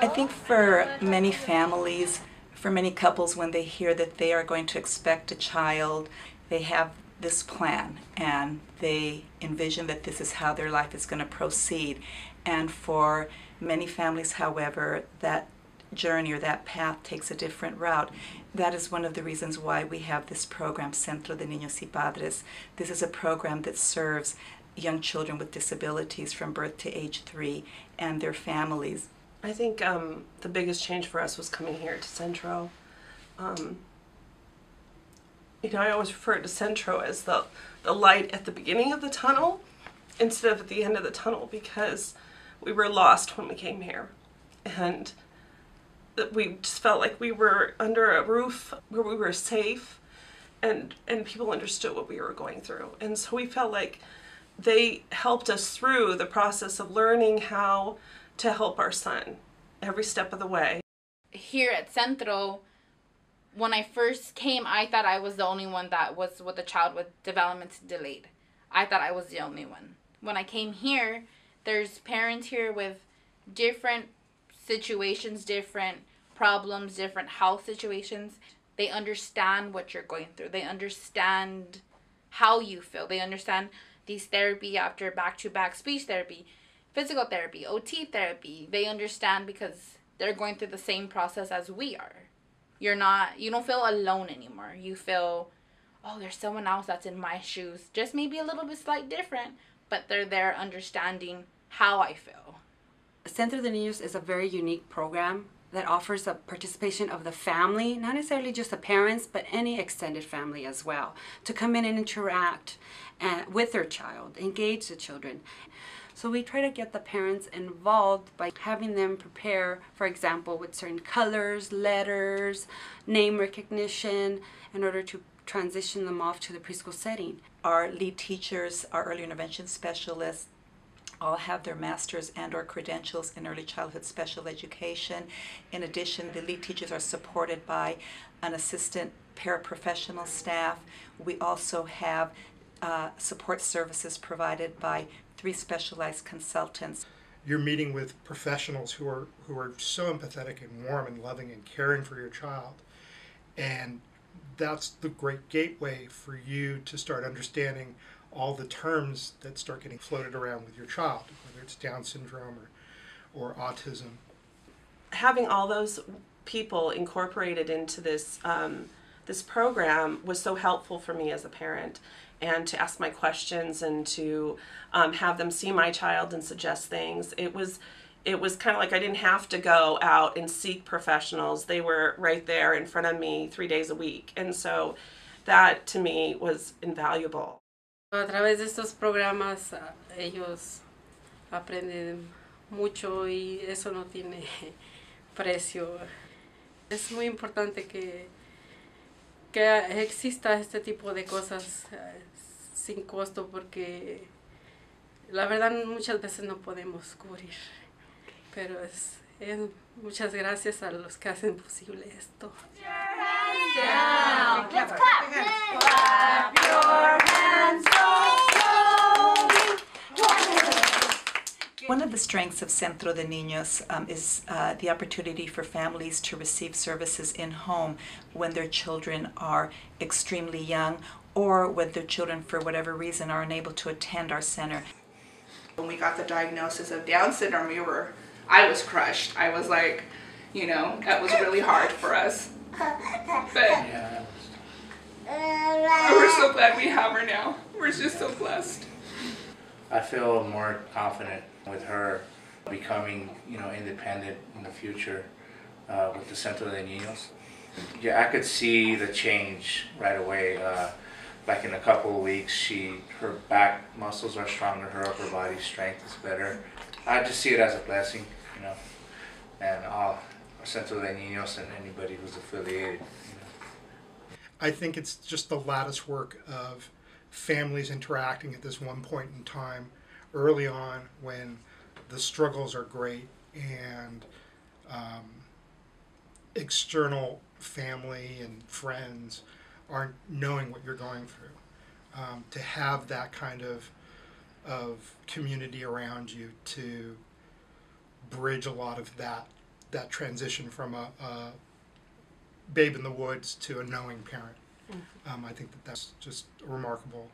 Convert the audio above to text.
I think for many families, for many couples, when they hear that they are going to expect a child, they have this plan and they envision that this is how their life is going to proceed. And for many families, however, that journey or that path takes a different route. That is one of the reasons why we have this program, Centro de Niños y Padres. This is a program that serves young children with disabilities from birth to age 3 and their families. I think the biggest change for us was coming here to Centro. I always refer to Centro as the light at the beginning of the tunnel instead of at the end of the tunnel, because we were lost when we came here. And we just felt like we were under a roof where we were safe and people understood what we were going through. And so we felt like they helped us through the process of learning how to help our son every step of the way. Here at Centro, when I first came, I thought I was the only one that was with a child with development delayed. I thought I was the only one. When I came here, there's parents here with different situations, different problems, different health situations. They understand what you're going through. They understand how you feel. They understand these therapy after back-to-back speech therapy, physical therapy, OT therapy. They understand because they're going through the same process as we are. You don't feel alone anymore. You feel, oh, there's someone else that's in my shoes, just maybe a little bit slight different, but they're there understanding how I feel. Centro de Niños is a very unique program that offers a participation of the family, not necessarily just the parents, but any extended family as well, to come in and interact with their child, engage the children. So we try to get the parents involved by having them prepare, for example, with certain colors, letters, name recognition, in order to transition them off to the preschool setting. Our lead teachers, our early intervention specialists, all have their master's and or credentials in early childhood special education. In addition, the lead teachers are supported by an assistant paraprofessional staff. We also have support services provided by 3 specialized consultants. You're meeting with professionals who are so empathetic and warm and loving and caring for your child, and that's the great gateway for you to start understanding all the terms that start getting floated around with your child, whether it's Down syndrome or autism. Having all those people incorporated into this this program was so helpful for me as a parent, and to ask my questions and to have them see my child and suggest things. It was kind of like I didn't have to go out and seek professionals. They were right there in front of me 3 days a week, and so that to me was invaluable. A través de estos programas ellos aprenden mucho y eso no tiene precio. Es muy importante que exista este tipo de cosas sin costo, porque la verdad muchas veces no podemos cubrir, pero muchas gracias a los que hacen posible esto. Down. Let's clap. Clap your hands slowly. One of the strengths of Centro de Niños is the opportunity for families to receive services in home when their children are extremely young, or when their children, for whatever reason, are unable to attend our center. When we got the diagnosis of Down syndrome, I was crushed. I was like, that was really hard for us. But we're so glad we have her now. We're just so blessed. I feel more confident with her becoming, independent in the future with the Centro de Niños. Yeah, I could see the change right away. Like in a couple of weeks, her back muscles are stronger, her upper body strength is better. I just see it as a blessing, and all Centro de Niños and anybody who's affiliated. I think it's just the lattice work of families interacting at this one point in time early on when the struggles are great and external family and friends aren't knowing what you're going through. To have that kind of community around you to bridge a lot of that that transition from a babe in the woods to a knowing parent. I think that that's just remarkable.